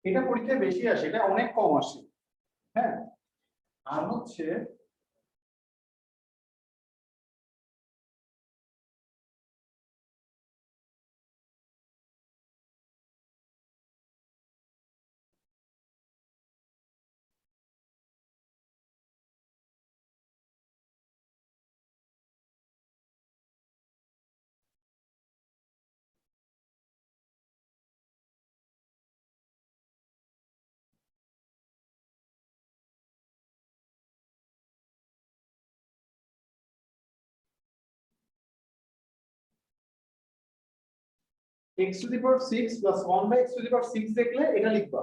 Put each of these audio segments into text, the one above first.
এটা পরীক্ষায় বেশি আসে, এটা অনেক কম আসে। হ্যাঁ, আর হচ্ছে x to the power 6 plus 1 by x to the power 6 দেখলে এটা লিখবা।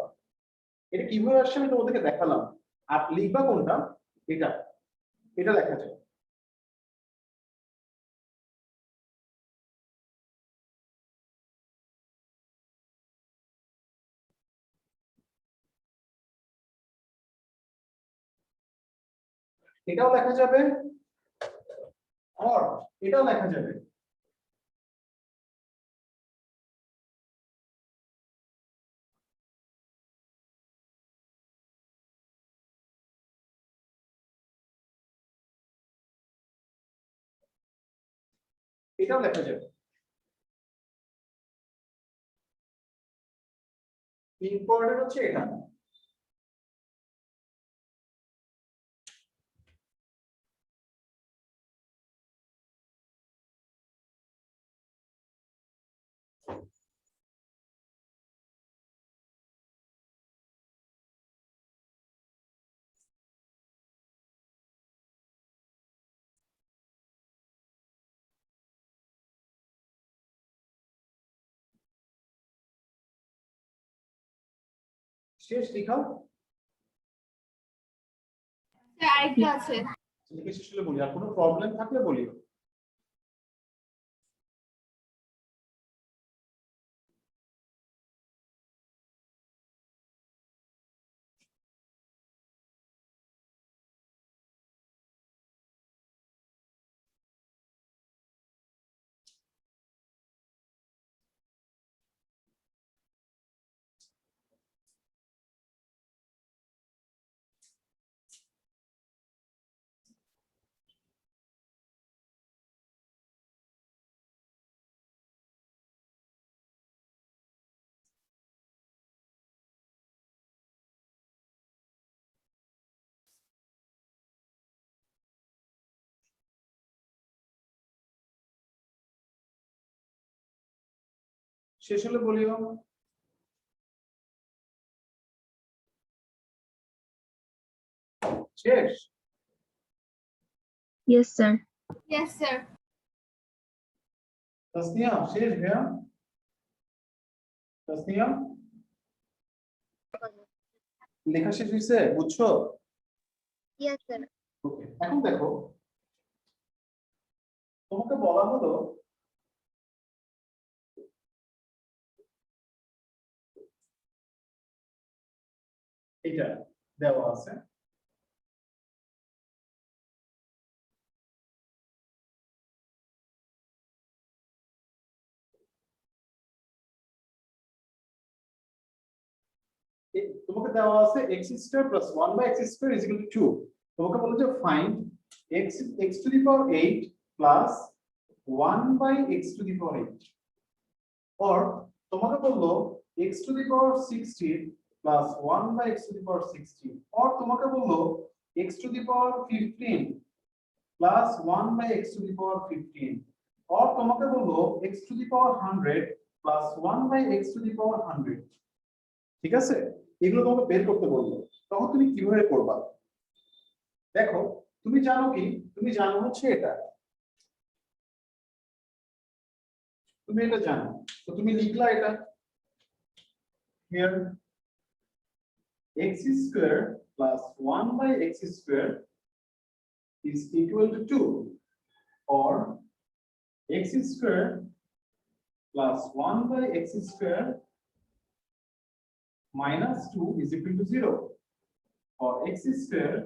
এটা কিভাবে আসছে আমি তোমাদেরকে দেখালাম। আর লিখবা কোনটা? এটা, এটা লেখা যায়। এটাও লেখা যাবে, আর এটাও লেখা যাবে। এটাও লেখা যাবে। ইম্পর্টেন্ট হচ্ছে এটা। শেষ লিখাও। আরেকটা আছে, লিখে শেষ হলে বলি, আর কোনো প্রবলেম থাকলে বলিও। শেষ হলে বলিও। শেষ? Yes, sir. yes sir, Tasnia শেষ? ভাইয়া তাসনিয়া লেখা শেষ হয়েছে? বুঝছো? Yes, sir. ওকে, এখন দেখো তোমাকে বলা হলো এটা দেওয়া আছে, তোমাকে দেওয়া আছে x square plus 1 by x square is equal to 2। তোমাকে বলো যে find x x to the power 8 plus 1 by x to the power 8, or তোমাকে বললো x to the power 16 plus 1 by x to the power 16, or তোমাকে বললো x to the power 15 plus 1 by x to the power 15, or তোমাকে বললো x to the power 100 plus 1 by x to the power 100। ঠিক আছে, এগুলো তোমাকে বের করতে বলবো, তখন তুমি কিভাবে করবা? দেখো তুমি জানো কি, তুমি জানো হচ্ছে এটা, তুমি এটা জানো, তো তুমি লিখলা এটা here x square plus 1 by x square is equal to 2, or x square plus 1 by x square minus 2 is equal to 0, or x square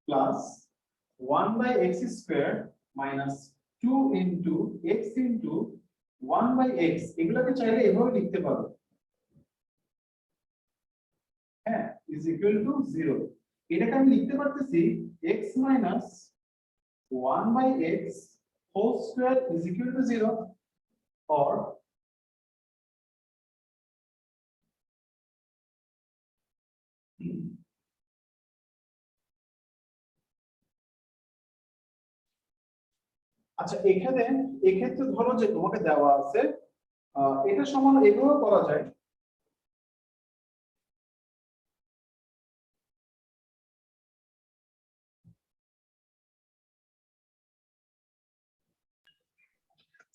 plus 1 by x square minus 2 into x into 1 by x, এগুলোকে চাইলে এভাবে লিখতে পারো। is equal to 0. এটাকে আমি লিখতে পারতেছি x minus 1 by x whole square is equal to 0, or আচ্ছা এখানে এক্ষেত্রে ধরো যে তোমাকে দেওয়া আছে এটা সমান এভাবে করা যায়।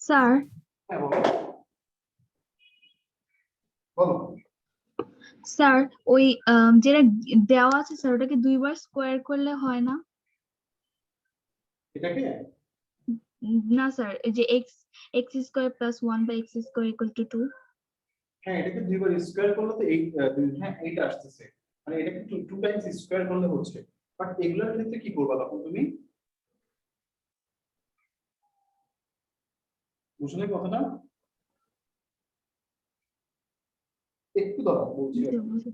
স্যার হ্যাঁ বলো বলো। স্যার ওই যেটা দেওয়া আছে স্যার ওটাকে দুইবার স্কোয়ার করলে হয় না? এটাকে না স্যার, এই যে x x square plus 1/x² equal to 2। হ্যাঁ এটাকে দুইবার স্কয়ার করলে তো 8 হ্যাঁ 8 আসতেছে, মানে এটাকে 2 টাইমস স্কয়ার করলে হচ্ছে। বাট এগুলোর ক্ষেত্রে কি করবা তখন তুমি? বুঝলে কথাটা? একটু দাঁড়াও বলছি।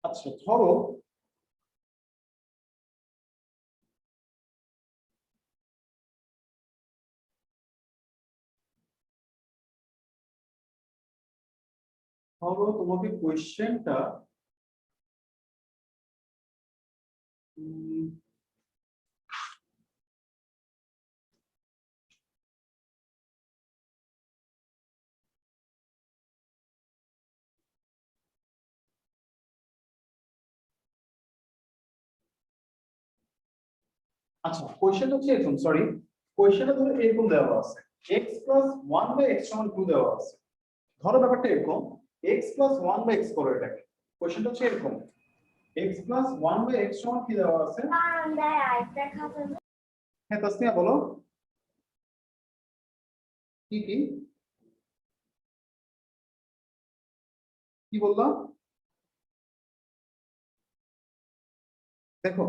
আচ্ছা ধরো ধরো তোমাকে কোশ্চেনটা আচ্ছা কোশ্চেনটা হচ্ছে এরকম, সরি কোশ্চেনটা ধরো এরকম দেওয়া আছে x plus 1 by x সমান 2 দেওয়া আছে। ধরো ব্যাপারটা এরকম x plus 1 by x করো এটাকে। কোশ্চেনটা হচ্ছে এরকম x plus 1 by x সমান কি দেওয়া আছে? হ্যাঁ তাসনিয়া বলো কি কি কি বললাম? দেখো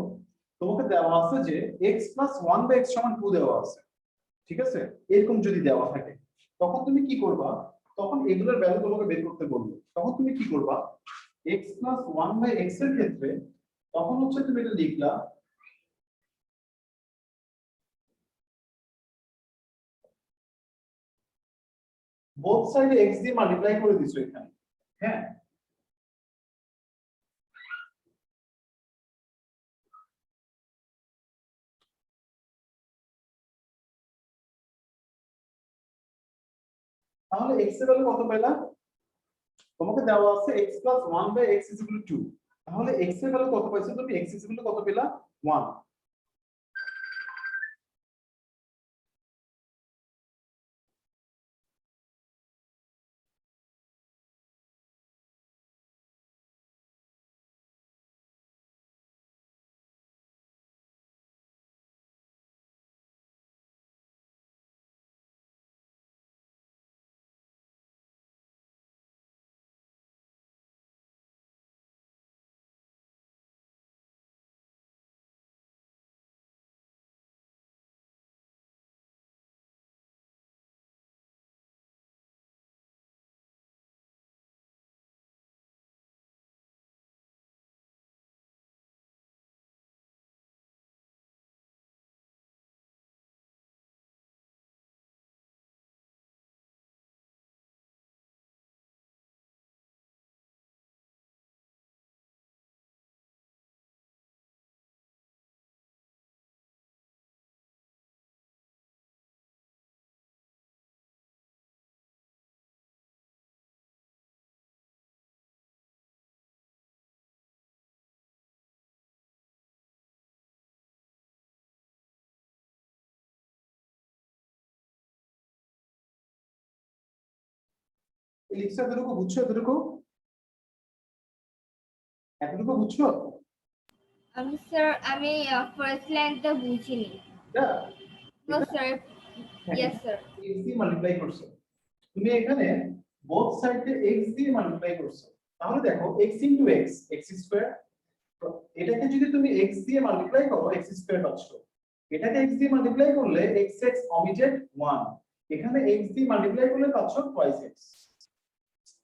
তোমাকে দেওয়া আছে যে x plus 1 by x সমান 2 দেওয়া আছে, ঠিক আছে? এরকম যদি দেওয়া থাকে তখন তুমি কি করবা? তখন এগুলোর ভ্যালু তোমাকে বের করতে বলবো। তখন তুমি কি করবা? x plus 1 by x এর ক্ষেত্রে তখন হচ্ছে তুমি এটা লিখলা বোথ সাইডে x দিয়ে মাল্টিপ্লাই করে দিছো এখানে। হ্যাঁ তাহলে x এর ভ্যালু কত পেলা? তোমাকে দেওয়া আছে x plus 1 by x is equal to 2, তাহলে x এর ভ্যালু কত পাইছো তুমি? x is equal to কত পেলা? 1। এই লিখছো এতটুকু বুঝছো এতটুকু বুঝছো স্যার আমি ফার্স্ট লাইনটা বুঝিনি। এটা নো স্যার। হ্যাঁ, ইয়েস স্যার। x দিয়ে মাল্টিপ্লাই করছো তুমি এখানে বোথ সাইডে x দিয়ে মাল্টিপ্লাই করছো তাহলে দেখো x x x স্কয়ার এটাকে যদি তুমি x দিয়ে মাল্টিপ্লাই করো x স্কয়ার পাচ্ছ এটাকে x দিয়ে মাল্টিপ্লাই করলে x x অমিটেড 1 এখানে x দিয়ে মাল্টিপ্লাই করলে পাচ্ছ twice x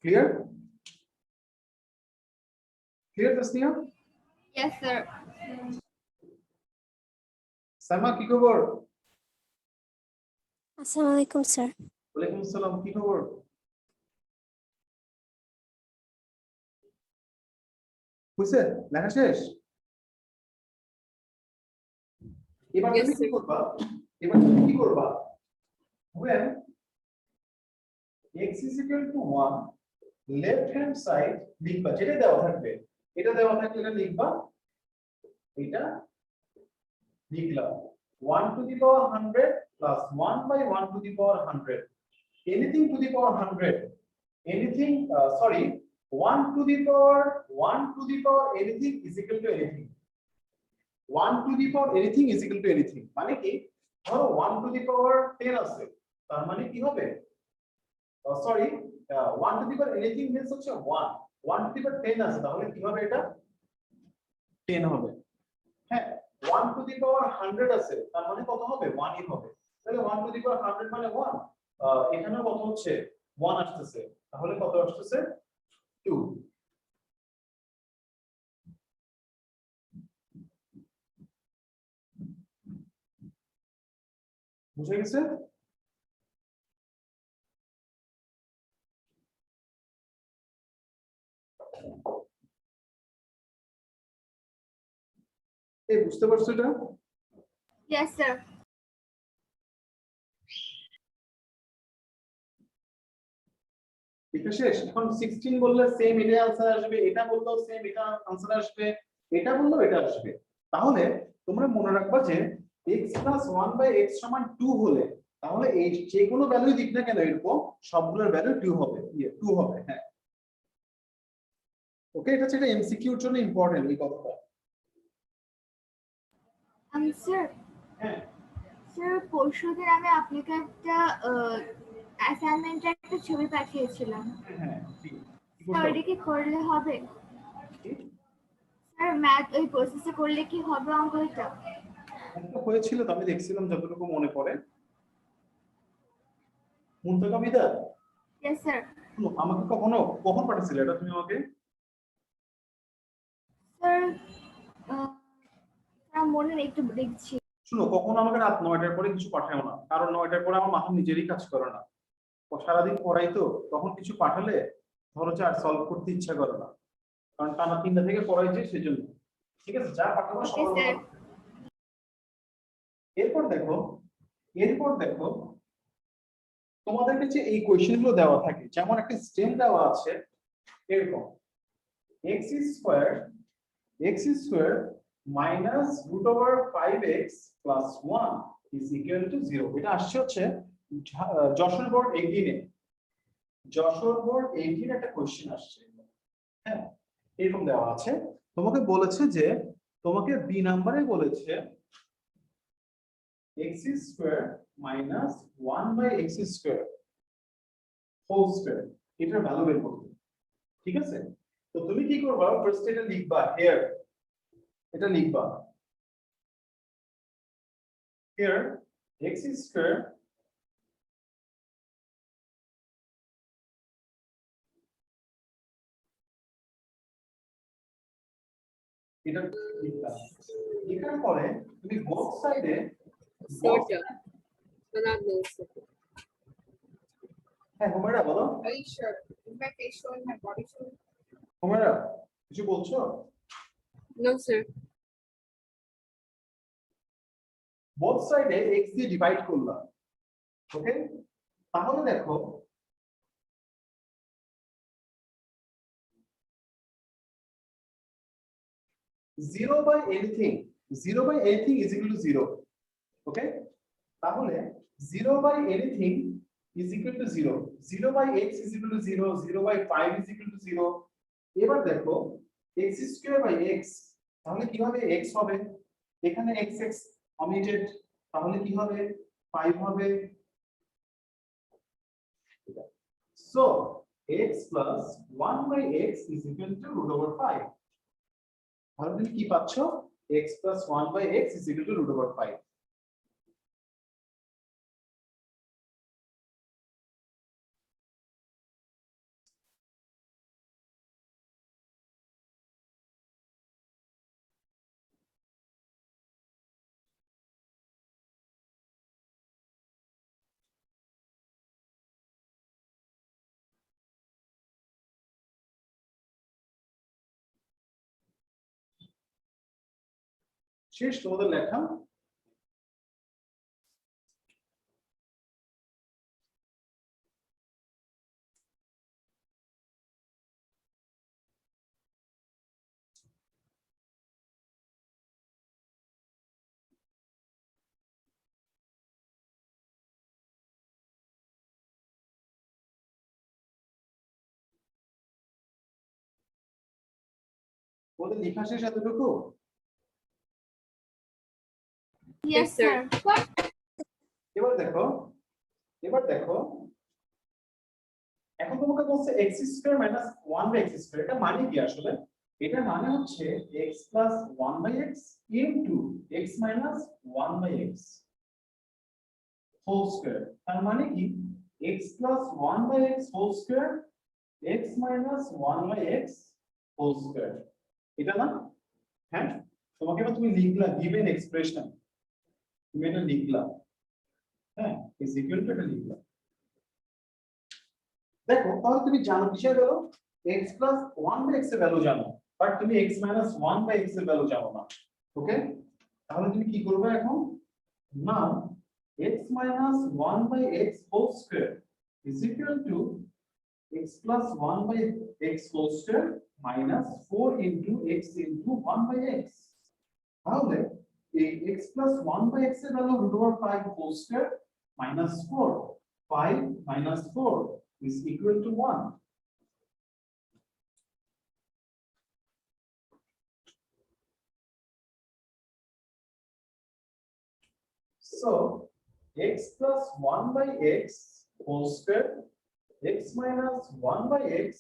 clear Tasnia yes sir. সামা কি খবর আসসালামু আলাইকুম স্যার। ওয়ালাইকুম আসসালাম কি খবর হইছে লেখা শেষ এবার তুমি কি করবা when x is equal to 1 left hand side লিখবা যেটা দেওয়া থাকবে এটা দেওয়া থাকলে এটা লিখবা এটা লিখলাম 1 to the power 100 plus 1 by 1 to the power 100 anything to the power 100 anything 1 to the power anything is equal to anything 1 to the power anything is equal to anything মানে কি ধরো 1 to the power 10 আছে তার মানে কি হবে 1 to the power anything means হচ্ছে 1 to the power 10 আছে তাহলে কি হবে এটা 10 হবে হ্যাঁ 1 to the power 100 আছে তার মানে কত হবে 1 ই হবে তাহলে 1 to the power 100 মানে 1 এখানে কত হচ্ছে 1 আসছে তাহলে কত আসছে 2 বুঝে গেছে এই বুঝতে পারছো এটা ইয়েস স্যার। এটা শেষ এখন 16 বললে সেম এটা आंसर আসবে এটা বললেও সেম এটা आंसर আসবে এটা বললেও এটা আসবে তাহলে তোমরা মনে রাখবা যে x + 1 / x = 2 হলে তাহলে এই যে কোনো ভ্যালুই দিক না কেন এরকম সবগুলোর ভ্যালু 2 হবে 2 হবে হ্যাঁ ওকে এটা হচ্ছে এমসিকিউর জন্য ইম্পর্টেন্ট এই কথাটা স্যার হ্যাঁ স্যার পরশুদিন আমি আপনাকে একটা অ্যাসাইনমেন্টের একটা ছবি পাঠিয়েছিলাম হ্যাঁ ঠিক স্যার এটা কি করলে হবে স্যার ম্যাথ ওই প্রসেসে করলে কি হবে অঙ্কটা একটা হয়েছিল তো আমি দেখছিলাম যতটুকু মনে পড়ে মুনতাকা বিদা ইয়েস স্যার। আমাকে কখন পাঠিয়েছিলে এটা তুমি আমাকে স্যার স্যার মনে নেই একটু দেখছি শুনো কখনো আমাকে রাত 9টার পরে কিছু পাঠাও না কারণ 9টার পরে আমার মাথা নিজেরই কাজ করে না সারাদিন পড়াই তো তখন কিছু পাঠালে ধরো যে আর সলভ করতে ইচ্ছা করে না কারণ টানা 3টা থেকে পড়াইছে সেজন্য ঠিক আছে যা পাঠাবো সব এরপর দেখো তোমাদের কাছে এই কোশ্চেনগুলো দেওয়া থাকে যেমন একটা স্টেম দেওয়া আছে এরকম x square minus √5x plus 1 is equal to 0 এটা আসছে হচ্ছে যশোর বোর্ড 18 একটা কোশ্চেন আসছে হ্যাঁ এরকম দেওয়া আছে তোমাকে বলেছে যে তোমাকে বি নাম্বারে বলেছে x square minus 1/x square whole square এটার ভ্যালু বের করতে ঠিক আছে তো তুমি কি করবা ফার্স্ট এটা লিখবা হিয়ার এটা লিখবা here x square এটা লিখবা লেখার পরে তুমি both side এ হ্যাঁ হুমায়রা বলো Are you sure? In fact, I showing my body show. Humaira কিছু বলছো No, sir. both side এ x দিয়ে ডিভাইড করলাম ওকে তাহলে দেখো zero by anything is equal to 0 ওকে তাহলে 0 by anything is equal to 0, 0 by x is equal to 0, 0 by 5 is equal to 0. এবার দেখো x square by x, তাহলে কি হবে? x হবে, এখানে x x omitted, তাহলে কি হবে? 5 হবে। So x plus 1 by x is equal to root over 5. তাহলে তুমি কি পাচ্ছ? x plus 1 by x is equal to root over 5. শেষ তোমাদের লেখা। ওদের লেখা শেষ এতটুকু? Yes, sir. এবার দেখো, এখন তোমাকে বলছে x square minus 1 by x square, এটা মানে কি আসলে? এটা মানে হচ্ছে x plus 1 by x into x minus 1 by x whole square. তার মানে কি x plus 1 by x whole square, x minus 1 by x whole square, এটা না? হ্যাঁ, তোমাকে এবার তুমি লিখলা গিভেন এক্সপ্রেশন, তুমি এটা লিখলা, হ্যাঁ, ইজ ইকুয়াল টু এটা লিখলা। দেখো তাহলে তুমি জানো কিসের value? x plus 1 by x এর ভ্যালু জানো, বাট তুমি x মাইনাস 1 বাই x এর ভ্যালু জানো না। ওকে, তাহলে তুমি কি করবে এখন? Now x minus 1 by x whole square is equal to x plus 1 by x whole square minus 4 into x into 1 by x। তাহলে এই x প্লাস 1 বাই x এর value root over 5 whole square minus 4, 5 minus 4 is equal to 1. So x plus 1 by x whole square, x minus 1 by x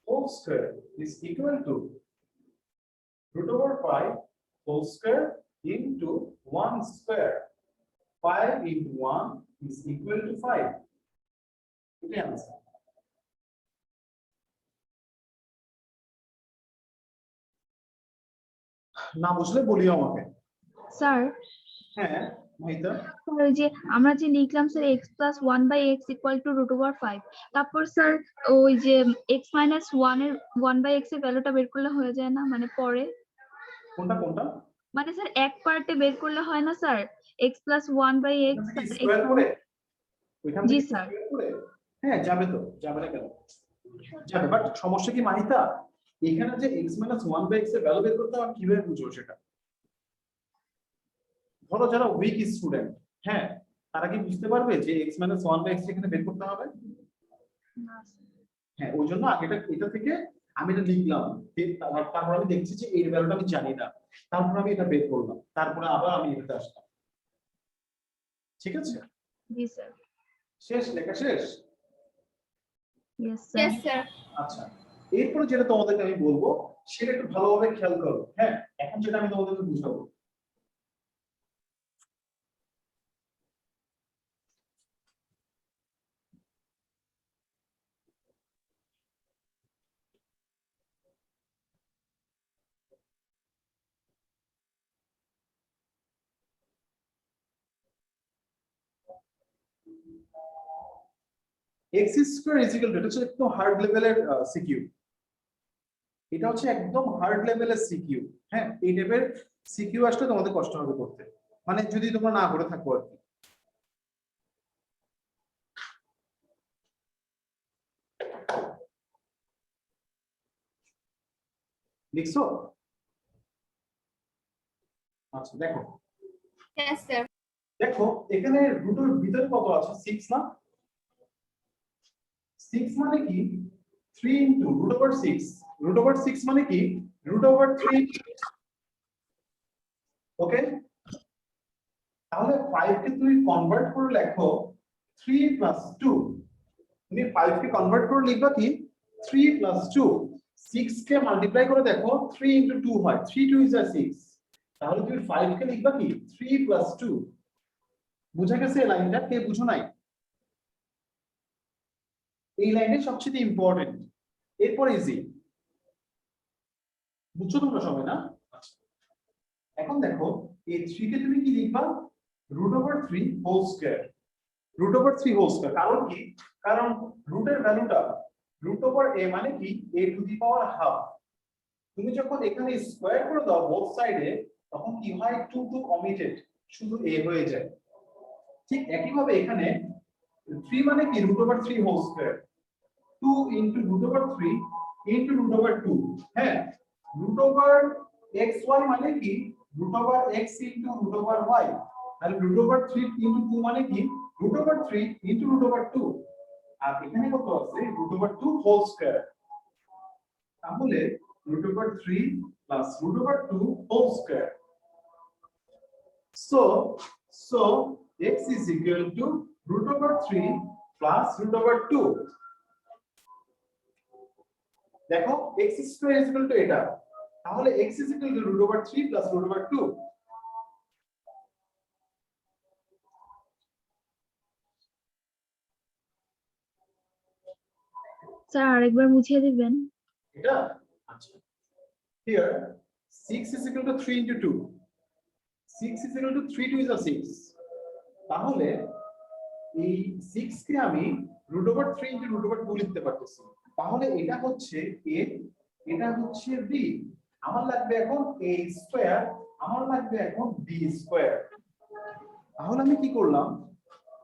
whole square is equal to root over 5 whole square into 1 square. 5 into 1 is equal to 5. Okay, answer. না বুঝলে বলিও আমাকে। Sir হ্যাঁ মাহিতা, ওই যে আমরা যে লিখলাম sir x plus 1 by x equal to root over 5, তারপর স্যার ওই যে x মাইনাস 1 এর 1 বাই x এর ভ্যালুটা বের করলে হয়ে যায় না? মানে পরে কোনটা কোনটা? মানে স্যার এক পার্টে বের করলে হয় না sir? x plus 1 by x square করে ওইখান জি থেকে স্যার। স্কয়ার করে, হ্যাঁ যাবে তো, যাবে না কেন? যাবে, বাট সমস্যা কি মাহিতা, এখানে যে x মাইনাস 1 বাই x এর ভ্যালু বের করতে হবে, কিভাবে বুঝবো সেটা? ধরো যারা উইক স্টুডেন্ট, হ্যাঁ, তারা কি বুঝতে পারবে যে x মাইনাস 1 বাই x এখানে বের করতে হবে? হ্যাঁ, ওই জন্য এটা থেকে আমি এটা লিখলাম, তারপর আমি দেখছি যে এর ভ্যালুটা আমি জানি না, তারপর আমি এটা বের করলাম, তারপরে আবার আমি এটাতে আসলাম। ঠিক আছে? জি স্যার। শেষ, লেখা শেষ? Yes sir. Yes, sir. আচ্ছা, এরপরে যেটা তোমাদেরকে আমি বলবো সেটা একটু ভালোভাবে খেয়াল করো। হ্যাঁ, এখন যেটা আমি তোমাদেরকে বুঝাবো, x square is equal two, এটা হচ্ছে একদম হার্ড লেভেলের সিকিউ, এটা হচ্ছে একদম হার্ড লেভেলের সিকিউ। হ্যাঁ, এই টাইপের সিকিউ আসলে তোমাদের কষ্ট হবে করতে, মানে যদি তোমরা না করে থাকো আর কি। লিখছো? আচ্ছা দেখো, Yes, sir. দেখো এখানে রুটের ভিতরে কত আছে? 6 না? 6 মানে কি 3 into root over 6, root over 6 মানে কি root over 3, ওকে। তাহলে 5 কে তুমি কনভার্ট করে লেখো 3 plus 2, তুমি 5 কে কনভার্ট করে লিখবা কি 3 plus 2, 6 কে মাল্টিপ্লাই করে দেখো 3 into 2 হয়, 3 2 is 6, তাহলে তুমি 5 কে লিখবা কি 3 plus 2। বুঝা গেছে লাইনটা? কে বুঝো নাই? এই লাইনে সবচেয়ে ইম্পর্টেন্ট, এরপর ইজি। বুঝছো তোমরা সবাই না? এখন দেখো এই 3 কে তুমি কি লিখবা √3 হোল স্কয়ার, √3 হোল স্কয়ার। কারণ কি? কারণ রুটের ভ্যালুটা √a মানে কি a two the power half. তুমি যখন এখানে স্কয়ার করে দাও বোথ সাইডে, তখন কি হয় 2 2 অমিটেড, শুধু a হয়ে যায়। ঠিক একই ভাবে এখানে 3 মানে কি √3 হোল স্কয়ার, 2 into √3 into √2, হ্যাঁ √xy মানে কি √x into √y, তাহলে √3 into 2 মানে কি √3 into √2, আর এখানে কত আছে √2 হোল স্কয়ার, তাহলে √3 plus √2 whole square. So x is equal to √3 plus √2। দেখো x square is equal to এটা, তাহলে x is equal to √3 plus √2। Sir আরেকবার বুঝিয়ে দিবেন। এটা আচ্ছা, here 6 is equal to 3 into 2, 6 is equal to 3 2 is a 6, তাহলে এই 6 কে আমি √3 into √2 লিখতে পারতেছি। তাহলে এটা হচ্ছে a, এটা হচ্ছে b, আমার লাগবে এখন a স্কয়ার, আমার লাগবে এখন b স্কয়ার। তাহলে আমি কি করলাম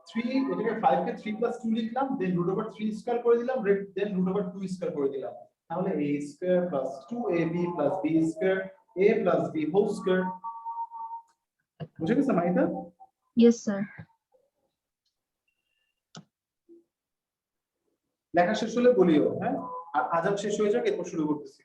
3 এটাকে 5 কে 3 plus 2 লিখলাম, দেন √3 স্কয়ার করে দিলাম, দেন √2 স্কয়ার করে দিলাম, তাহলে a square plus 2ab plus b square, a plus b whole square. বুঝে গেছে মাইদা? Yes sir. লেখা শেষ হলে বলিও, হ্যাঁ, আর আজান শেষ হয়ে যাক এরপর শুরু করতেছি।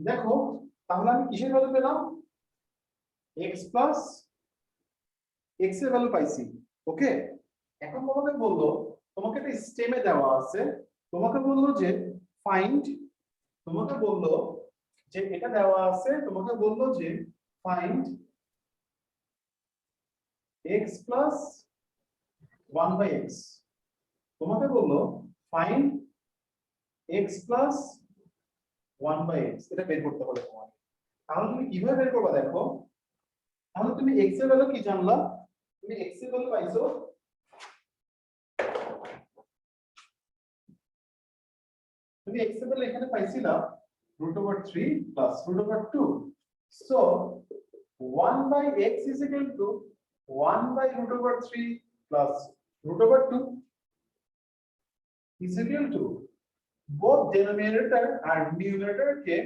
দেখো তাহলে আমি কিসের ভ্যালু পেলাম, x প্লাস x এর ভ্যালু পাইছি, ওকে। এখন তোমাকে বললো, তোমাকে একটা স্টেমে দেওয়া আছে, তোমাকে বললো যে ফাইন্ড, তোমাকে বললো যে এটা দেওয়া আছে, তোমাকে বললো যে ফাইন্ড x প্লাস 1/x, তোমাকে বললো ফাইন্ড x প্লাস 1/x, এটা বের করতে হবে তোমাকে। তাহলে তুমি কিভাবে বের করবা দেখো, তাহলে তুমি x এর ভ্যালু কি জানলা, তুমি x এর ভ্যালু পাইছো, তুমি x এর ভ্যালু এখানে পাইছিলা √3 plus √2, so 1/x is equal to 1/√3 plus √2 is equal to both denominator R numerator কে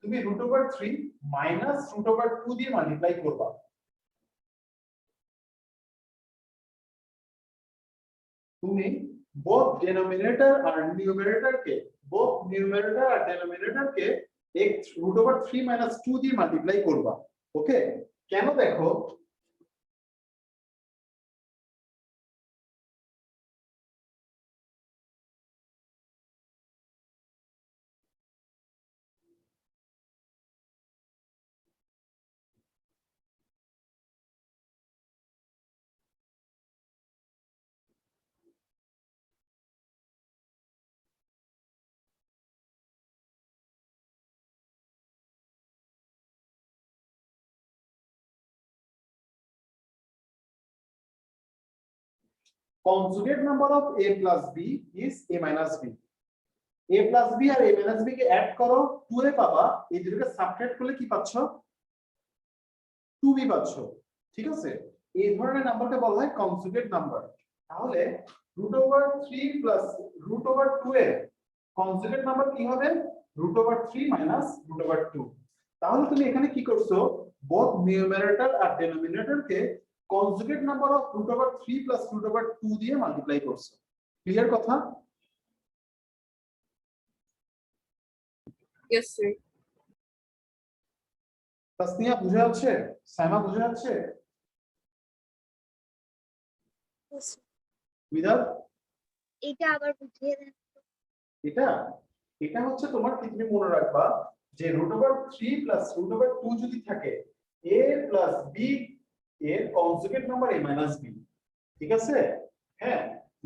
তুমি √3 minus √2 দিয়ে মাল্টিপ্লাই করবা। তুমি both denominator আর numerator কে x √3 minus 2 দিয়ে মাল্টিপ্লাই করবা। ওকে, কেন দেখো conjugate number of a plus b is a minus b। a plus b আর a minus b কে অ্যাড করো 2a পাবা, এই দুটোকে সাবট্রাক্ট করলে কি পাচ্ছ 2b পাচ্ছ। ঠিক আছে, এই ধরনের নাম্বারকে বলা হয় কনজুগেট নাম্বার। তাহলে √3 প্লাস √2 এর কনজুগেট নাম্বার কি হবে √3 মাইনাস √2। তাহলে তুমি এখানে কি করছো both numerator R denominator K conjugate number of √3 plus √2 দিয়ে মাল্টিপ্লাই করছো। ক্লিয়ার কথা? Yes, sir. তাসনিয়া বুঝা যাচ্ছে? সাইমা বুঝা যাচ্ছে? বিদাত এটা আবার বুঝিয়ে দেন। এটা এটা হচ্ছে তোমার কি তুমি মনে রাখবা যে √3 plus √2 যদি থাকে a plus b এর conjugate number a minus b। ঠিক আছে, হ্যাঁ,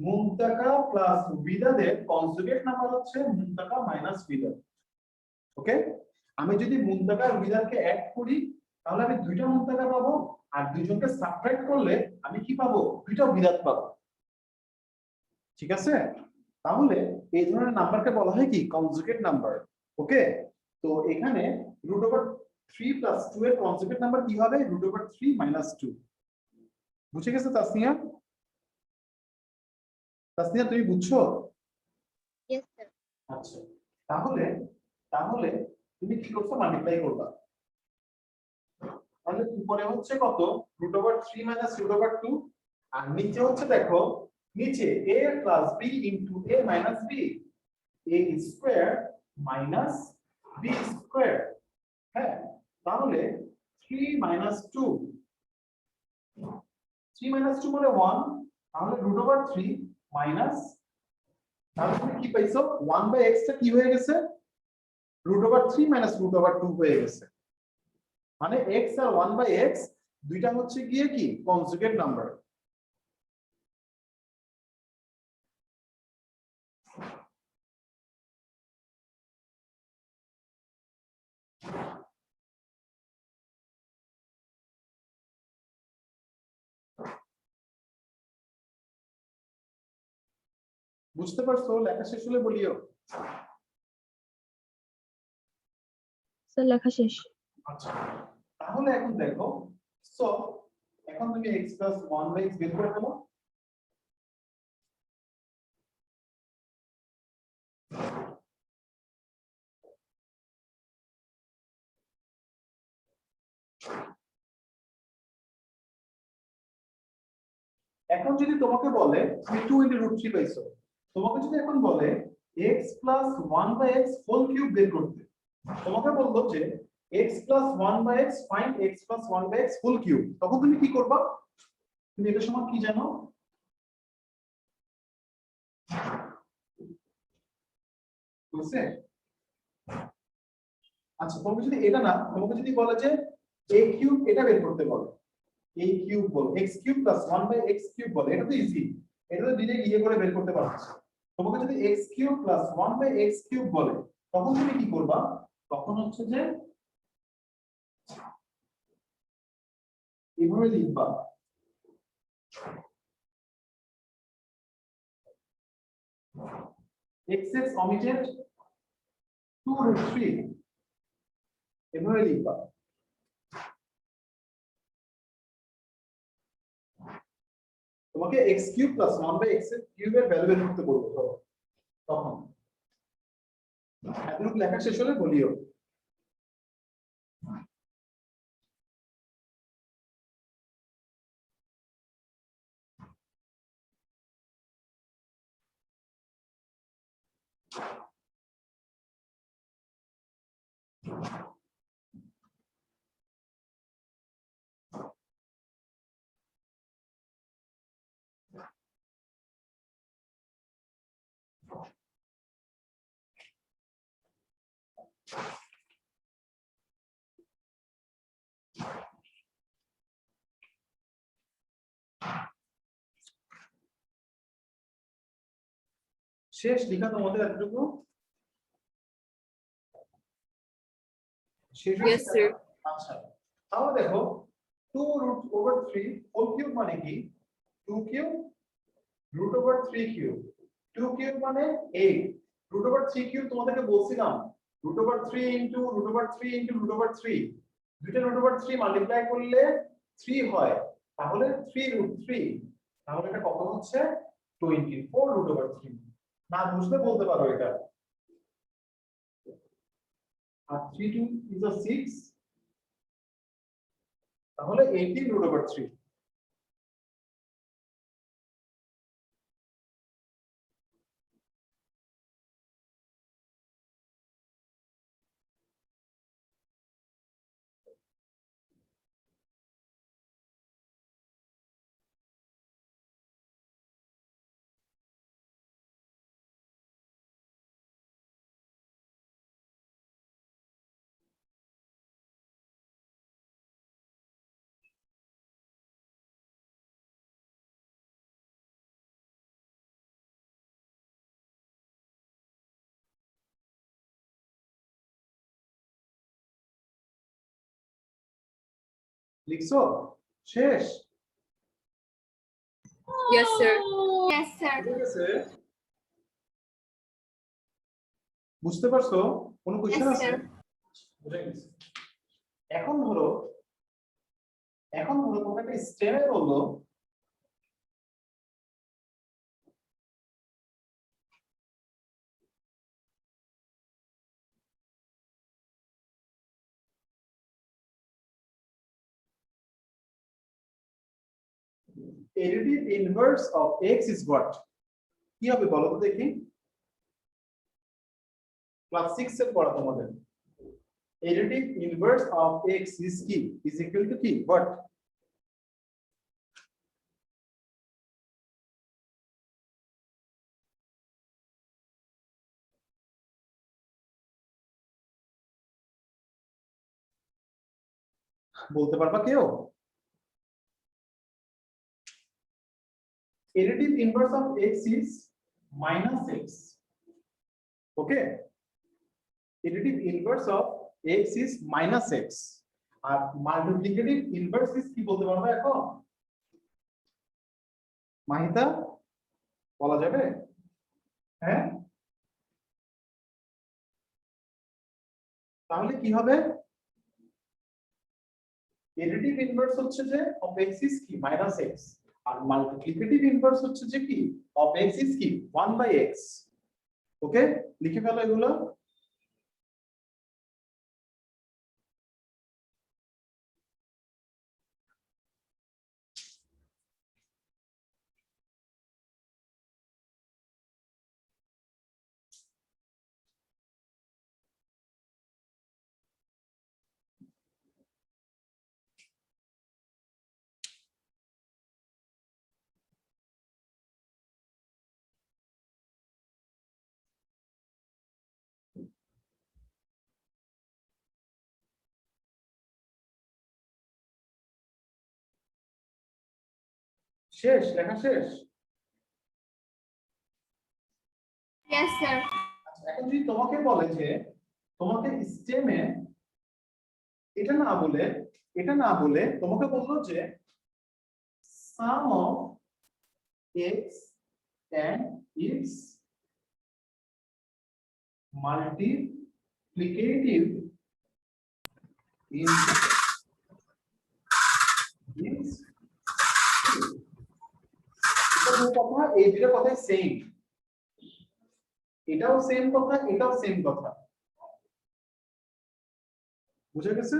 মুনতাকা প্লাস বিদাদের কনজুগেট নাম্বার হচ্ছে মুনতাকা মাইনাস বিদাদ। ওকে, আমি যদি মুনতাকা আর বিদাদকে অ্যাড করি তাহলে আমি দুইটা মুনতাকা পাবো, আর দুইজনকে সাবট্রাক্ট করলে আমি কি পাবো দুইটা বিদাদ পাবো। ঠিক আছে, তাহলে এই ধরনের নাম্বারকে বলা হয় কি কনজুগেট নাম্বার। ওকে, তো এখানে √3 plus 2 এর কনজুগেট নাম্বার কি হবে √3 minus 2। বুঝে গেছে তাসনিয়া? তাসনিয়া তুমি বুঝছো? Yes sir. আচ্ছা, তাহলে তাহলে তুমি কি করছো মাল্টিপ্লাই করবা। তাহলে উপরে হচ্ছে কত √3 minus √2 আর নিচে হচ্ছে দেখো নিচে a plus b into a minus b a square minus b square। হ্যাঁ, তাহলে 3 minus 2 মানে 1, তাহলে √3 minus তাহলে তুমি কি পাইছো 1/x টা কি হয়ে গেছে √3 minus √2 হয়ে গেছে। মানে x আর 1/x দুইটা হচ্ছে গিয়ে কি কনজুগেট নাম্বার। বুঝতে পারছো? লেখা শেষ হলে বলিও। স্যার লেখা শেষ। আচ্ছা, তাহলে এখন দেখো, সো এখন তুমি x plus 1/x বের করে ফেলো। এখন যদি তোমাকে বলে তুমি 2 into √3 পাইছো, তোমাকে যদি এখন বলে x plus 1/x whole cube বের করতে, তোমাকে বললো যে x plus 1/x find x plus 1/x whole cube, তখন তুমি কি করবা? তুমি এটার সমান কি জানো? বুঝছে? আচ্ছা, তোমাকে যদি এটা না, তোমাকে যদি বলে যে a কিউব এটা বের করতে বলে, a কিউব বলো x cube plus 1/x cube বলে, এটা তো ইজি, এটা তো ডিরেক্ট ইয়ে করে বের করতে পারছো। তোমাকে যদি x cube plus 1/x cube বলে তখন তুমি কি করবা? তখন হচ্ছে যে এভাবে লিখবা x omitted 2√3 এভাবে লিখবা। তোমাকে x কিউব প্লাস 1/x এর কিউবের ভ্যালু বের করতে বলবো তখন এতটুকু লেখা শেষ হলে বলিও। শেষ লিখা তোমাদের এতটুকু শেষ Yes, sir. আচ্ছা তাহলে দেখো 2√3 হোল কিউব মানে কি 2 কিউব √3 কিউব 2 কিউব মানে 8 √3 কিউব তোমাদেরকে বলছিলাম √3 ইনটু √3 ইনটু √3 দুইটা √3 মাল্টিপ্লাই করলে 3 হয় তাহলে 3√3 তাহলে এটা কত হচ্ছে 24√3 না বুঝলে বলতে পারো এটা আর 3 2 is a 6 তাহলে 18√3 লিখছো শেষ Yes, sir. Yes, sir. ঠিক আছে বুঝতে পারছো কোনো কোশ্চেন Yes, আছে sir. বুঝে গেছি এখন ধরো তোমাকে একটা স্টেমে বললো additive inverse of x is what কি হবে বলো তো দেখি ক্লাস 6 এর পড়া তোমাদের additive inverse of x is কি is equal to কি what বলতে পারবা কেউ additive inverse of x is minus x okay additive inverse of x is minus x R multiplicative inverse is কি বলতে পারবা এখন মাহিতা বলা যাবে হ্যাঁ তাহলে কি হবে additive inverse হচ্ছে যে of x is কি minus x আর multiplicative inverse হচ্ছে যে কি of x is কি 1/x ওকে লিখে ফেলো এগুলো শেষ লেখা শেষ Yes, sir. আচ্ছা, এখন যদি তোমাকে বলে যে তোমাকে স্টেমে এটা না বলে তোমাকে বললো যে sum of x and its multiplicative is কথা এই দুটো কথাই সেম এটাও সেম কথা, এটাও সেম কথা। বুঝা গেছে?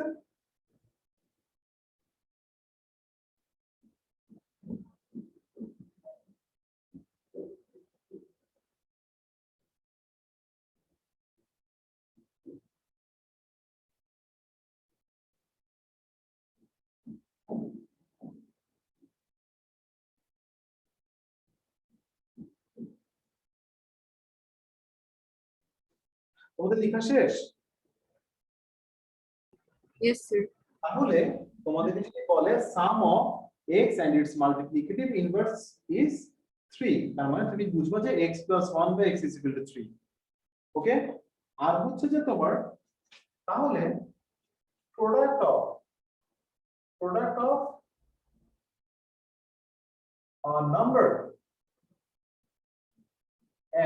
তোমাদের লেখা শেষ? Yes, sir. তাহলে তোমাদের যদি বলে সাম of x and its multiplicative inverse is 3, তার মানে তুমি বুঝবা যে x plus 1 by x is equal to 3। ওকে, আর হচ্ছে যে তোমার তাহলে product of a number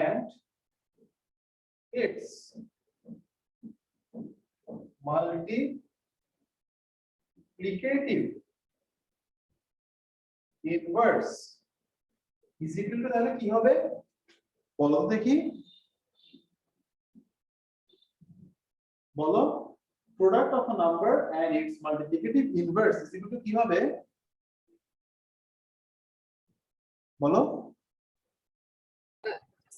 and its multiplicative inverse is equal to তাহলে কি হবে বলো তো দেখি, বলো product of a number and its multiplicative inverse is equal to কি হবে বলো?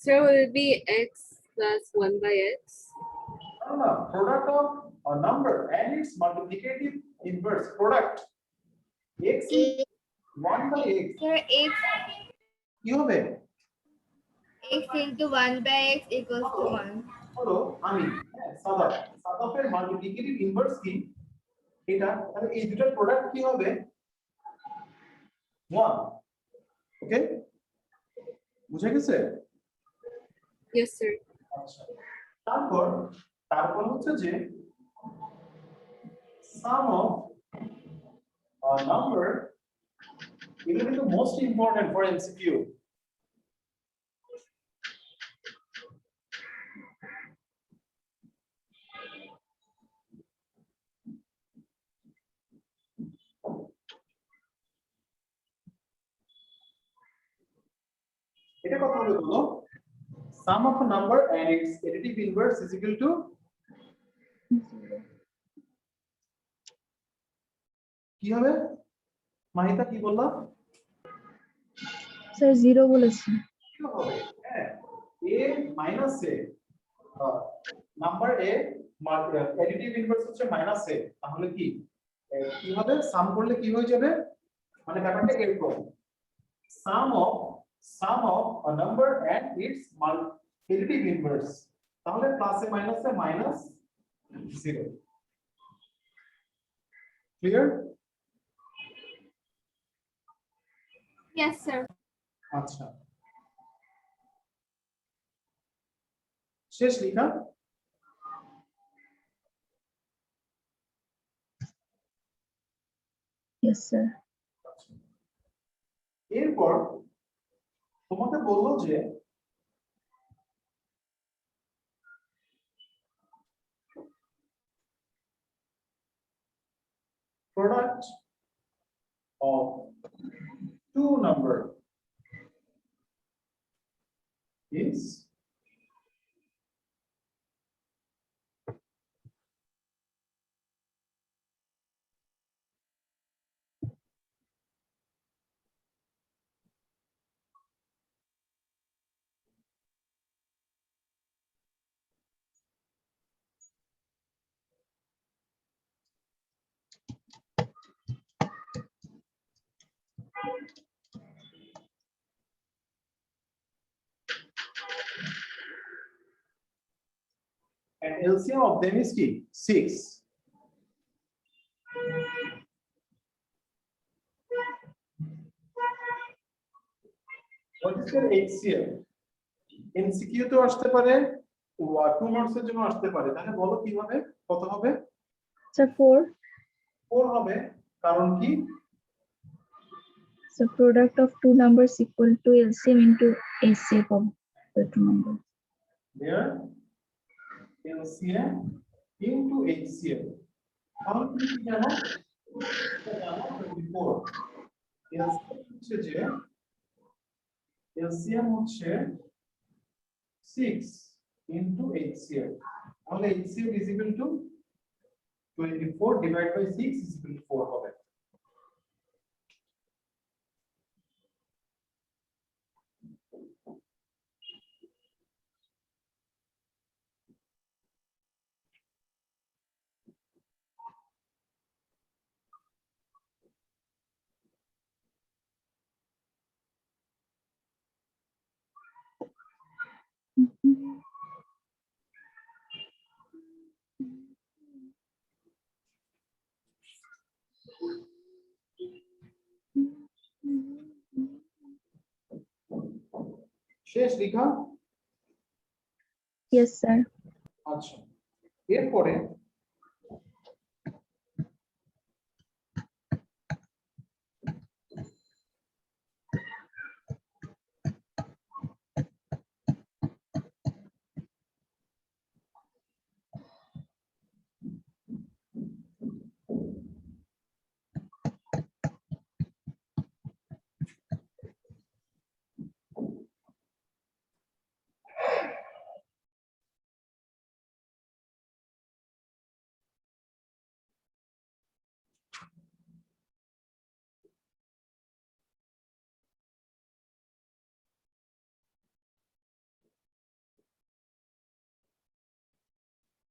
Sir, will it be x plus 1 by x? No, product of a number and its multiplicative inverse product x is 1 by x Sir, কি হবে x into 1 by x equals to 1. হলো আমি সাদাফের multiplicative inverse কি এটা, তাহলে এই দুটোর product কি হবে 1। ওকে, বুঝা গেছে? Yes, sir. আচ্ছা, তারপর হচ্ছে যে সাম অফ a number, এগুলো কিন্তু মোস্ট ইম্পর্টেন্ট ফর এমসিকিউ। এটা কত হবে বলো? Sum of a number and its additive inverse is equal to কি হবে? মাহিতা কি বললা? স্যার 0 বলেছি। কি হবে? হ্যাঁ, a minus a number a additive inverse হচ্ছে minus a, তাহলে কি কি হবে? সাম করলে কি হয়ে যাবে? মানে ব্যাপারটা এরকম, sum of a number and its additive inverse, তাহলে প্লাস এ মাইনাস 0। ক্লিয়ার? Yes, sir. আচ্ছা, শেষ লেখা? Yes, sir. এরপর তোমাকে বললো যে product of two number is and LCM of them is 6. What is your HCF? MCQ তো আসতে পারে, 2 মার্কস এর জন্য আসতে পারে, তাহলে বলো কি হবে, কত হবে? স্যার 4। 4 হবে, কারণ কি? So product of two numbers equal to LCM into HCF of the two numbers. There LCM into HCF, তাহলে তুমি কি জানো? এটা জানো 24। LCM হচ্ছে যে LCM হচ্ছে 6 into HCF. তাহলে HCF is equal to 24 divided by 6 is equal to 4 হবে। শেষ লেখা? Yes, sir. আচ্ছা, এরপরে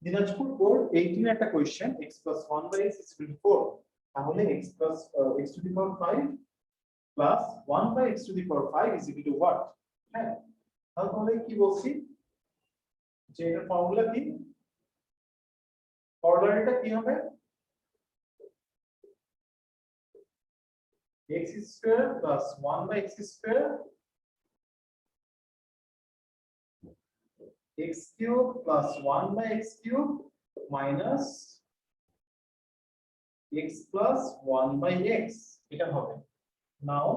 দিনাজপুর বোর্ড 18 এর একটা question x plus 1 by x is equal to 4, তাহলে x plus x to the power 5 plus 1 by x to the power 5 is equal to what? হ্যাঁ, তাহলে কি বলছি যে এর ফর্মুলা কি, ফর্মুলাটা কি হবে? x square plus 1 by x square x cube plus 1 by x cube minus x plus 1 by x, এটা হবে। নাও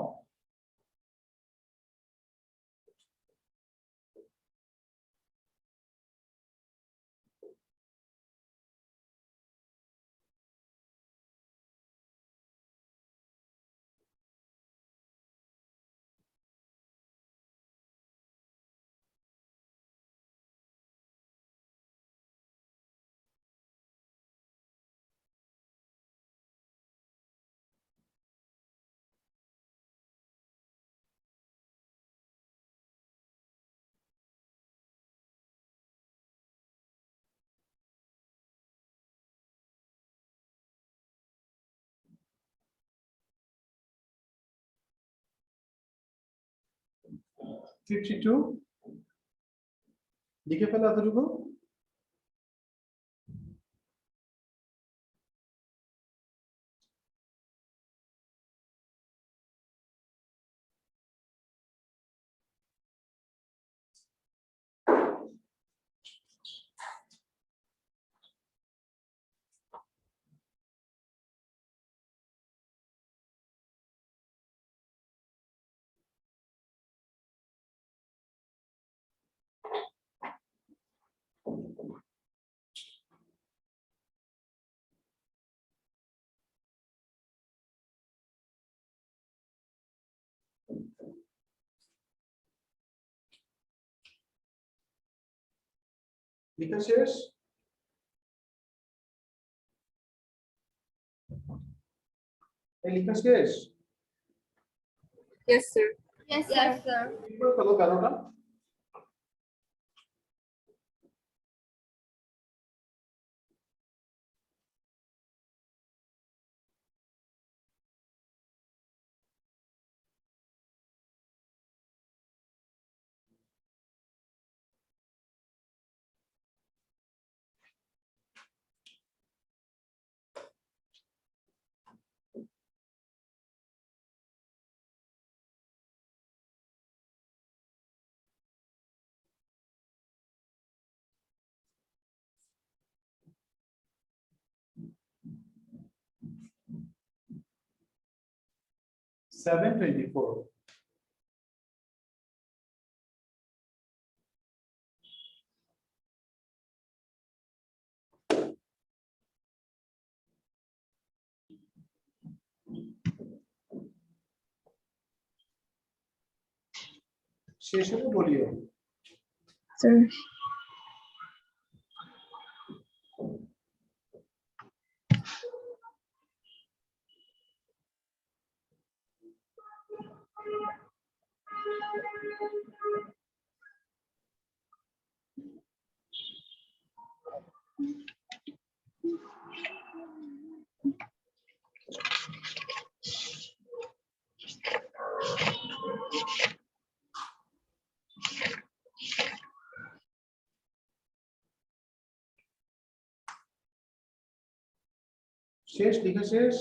$52 লিখে ফেলা এতটুকু। লেখা শেষ? এই লেখা শেষ? Yes, sir. Yes, sir. কি করে ফেলো কারোটা? $724 শেষ হলে বলিও। Sir. শেষ, লেখা শেষ?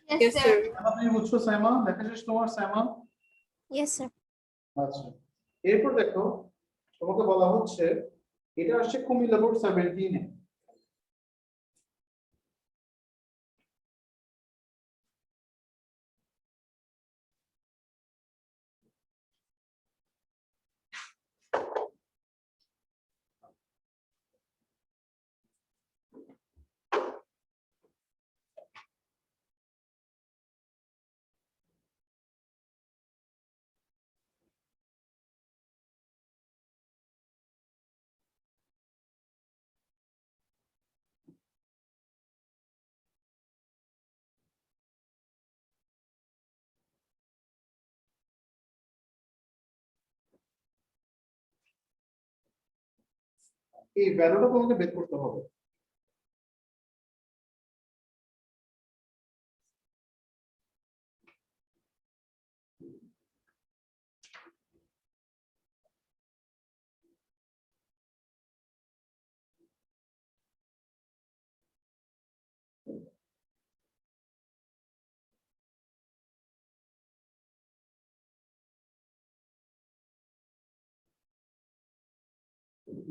Yes, sir. আপনি বুঝছো সাইমা? লেখা শেষ তোমার সাইমা? Yes, sir. আচ্ছা, এরপর দেখো তোমাকে বলা হচ্ছে এটা আসছে কুমিল্লা বোর্ড 17 এ। এই ভ্যালুটা তোমাকে বের করতে হবে।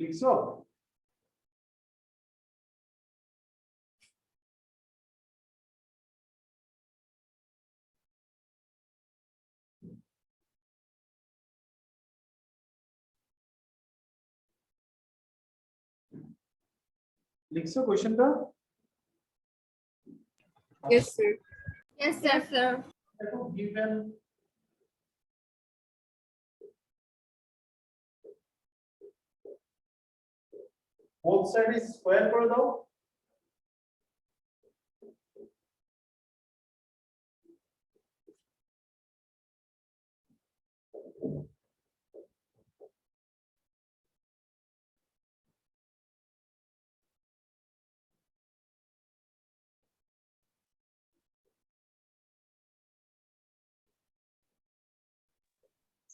লিখছো? লিখছো কোশ্চেনটা? Yes, sir. Yes, sir, sir. দেখো given both side is square করে দাও।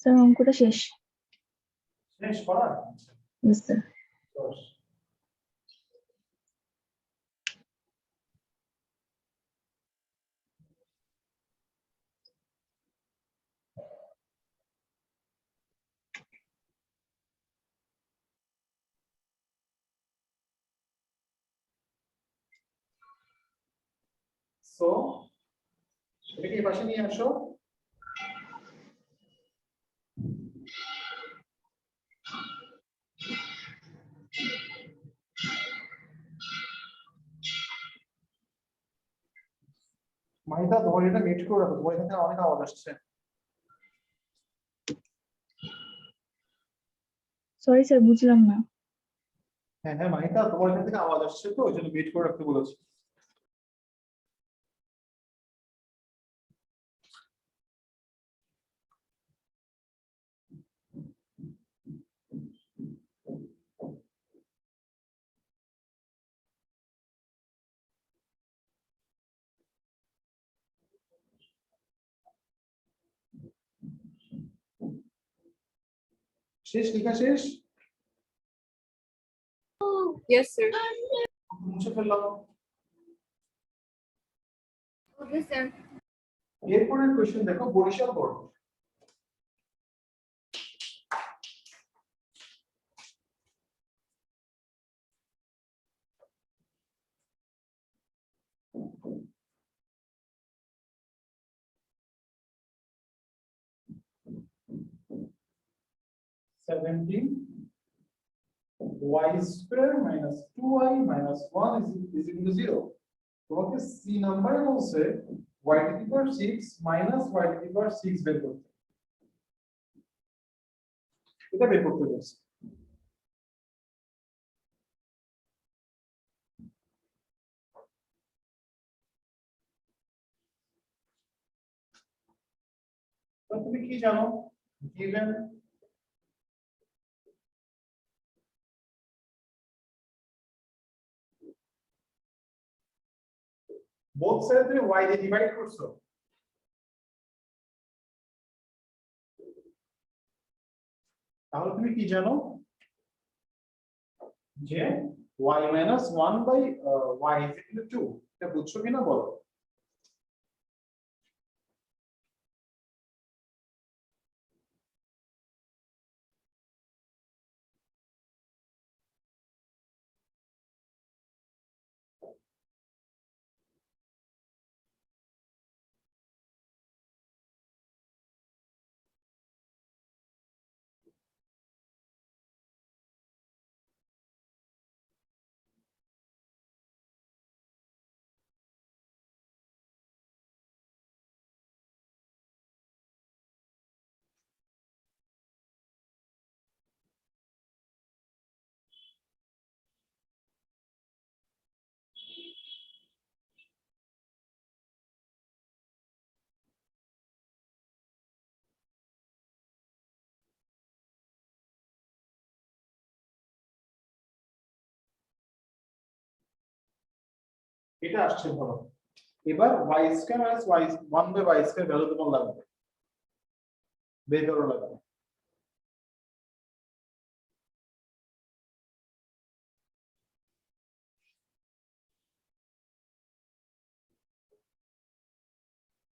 স্যার অঙ্কটা শেষ। শেষ করা? Yes, sir. দশ। সো এটাকে এই পাশে নিয়ে আসো। মাইদা তোমার এটা মিট করে রাখো, তোমার এখান থেকে অনেক আওয়াজ আসছে। সরি স্যার, বুঝলাম না। হ্যাঁ হ্যাঁ মাইদা তোমার এখান থেকে আওয়াজ আসছে তো ওই জন্য মিট করে রাখতে বলেছি। শেষ, লেখা শেষ? Yes, sir. মুছে ফেললাম। Okay, sir. এরপরের কোশ্চেন দেখো Barishal board. Seventeen y square minus 2y minus 1 is equal to 0। তোমাকে সি নাম্বারে বলছে y to the power 6 minus y to the power 6 বের করতে। এটা বের করতে বলছে। তো তুমি কি জানো given both sides তুমি y দিয়ে ডিভাইড করছো, তাহলে তুমি কি জানো যে y minus 1 by y is equal to 2, এটা বুঝছো কিনা বলো? এটা আসছে ধরো, এবার y square minus y 1 by y square value তোমার লাগবে, বের করা লাগবে।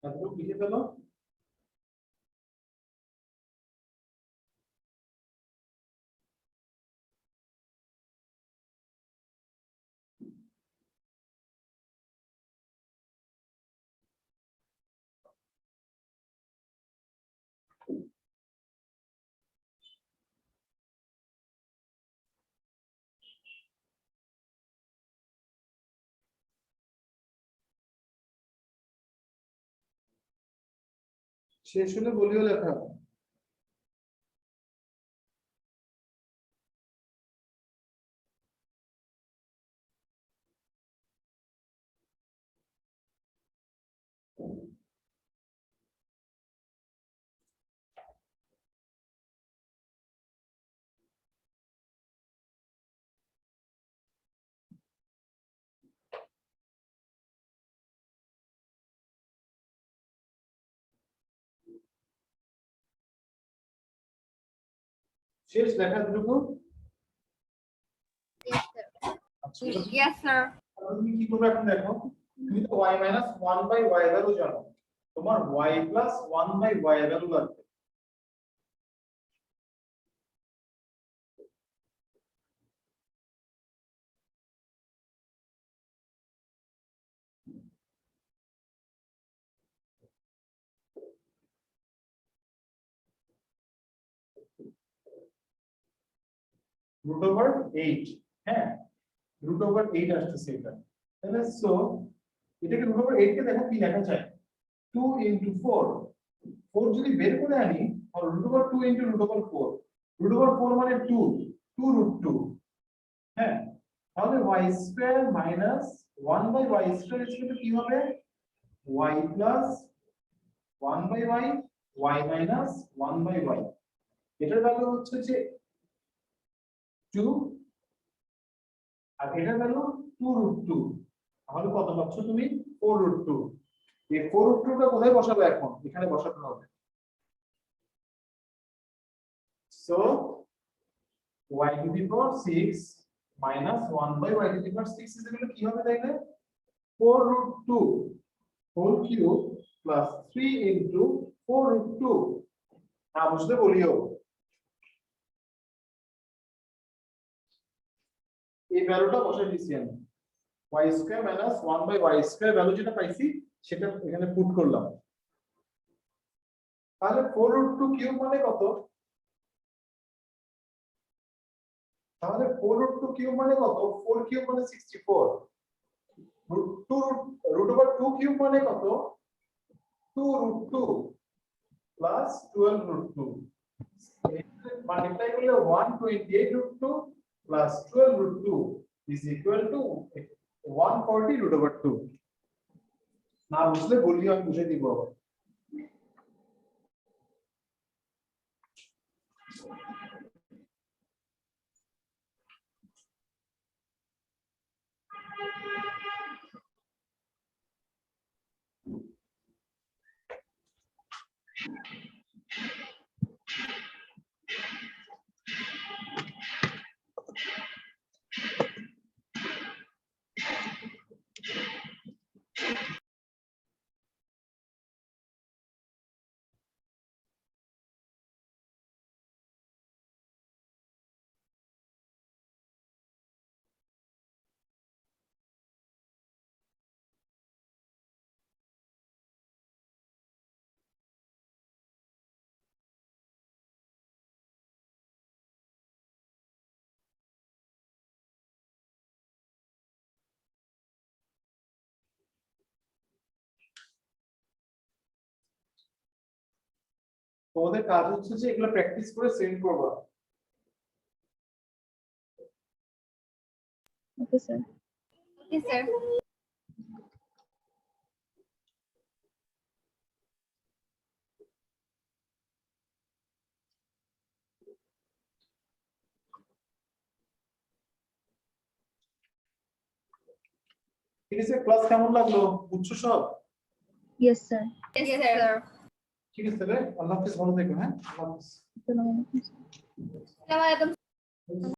তারপর লিখে ফেলো। শেষ হলে বলিও লেখা। শেষ লেখা দ্রুত। Yes, sir. আচ্ছা, Yes, sir. তাহলে তুমি কি করবে এখন দেখো, তুমি তো y minus 1 by y value জানো, তোমার y plus 1 by y value লাগবে। root over 8, হ্যাঁ root over 8 আসছে এটা, তাহলে সো এটাকে root over 8 কে দেখো কি লেখা যায়, 2 into 4, 4 যদি বের করে আনি তাহলে root over 2 into root over 4, root over 4 মানে 2, 2 root 2, হ্যাঁ তাহলে y square minus 1 by y square equal to কি হবে, y plus 1 by y, y minus 1 by y, এটার ভ্যালু হচ্ছে যে 2 আর এটার ভ্যালু 2 root 2, তাহলে কত পাচ্ছ তুমি 4 root 2। এই 4 root 2 টা কোথায় বসাবো এখন, এখানে বসাতে হবে। So y to the power 6 minus 1 by y to the power 6 is equal to কি হবে তাইলে, 4 root 2 whole cube plus 3 into 4 root 2, না বুঝলে বলিও। এই ভ্যালুটা বসাই দিছি আমি, y square minus 1 by y square value যেটা পাইছি সেটা এখানে পুট করলাম। তাহলে 4 root 2 কিউব মানে কত, তাহলে 4 root 2 কিউব মানে কত, 4 কিউব মানে 64, root over 2 কিউব মানে কত, 2 root 2 plus 12 root 2, মাল্টিপ্লাই করলে 128 root 2 plus 12 root 2 is equal to 140 root over 2, না বুঝলে বলিও আমি বুঝিয়ে দিব। তোমাদের কাজ হচ্ছে যে এগুলো প্র্যাকটিস করে সেন্ড করবা। Okay sir. Okay sir. ঠিক আছে, ক্লাস কেমন লাগলো? বুঝছো সব? Yes sir. Yes sir. ঠিক আছে তাহলে আল্লাহ হাফেজ, ভালো থেকো। হ্যাঁ, আল্লাহ হাফেজ। আসসালামু আলাইকুম। আসসালামু আলাইকুম।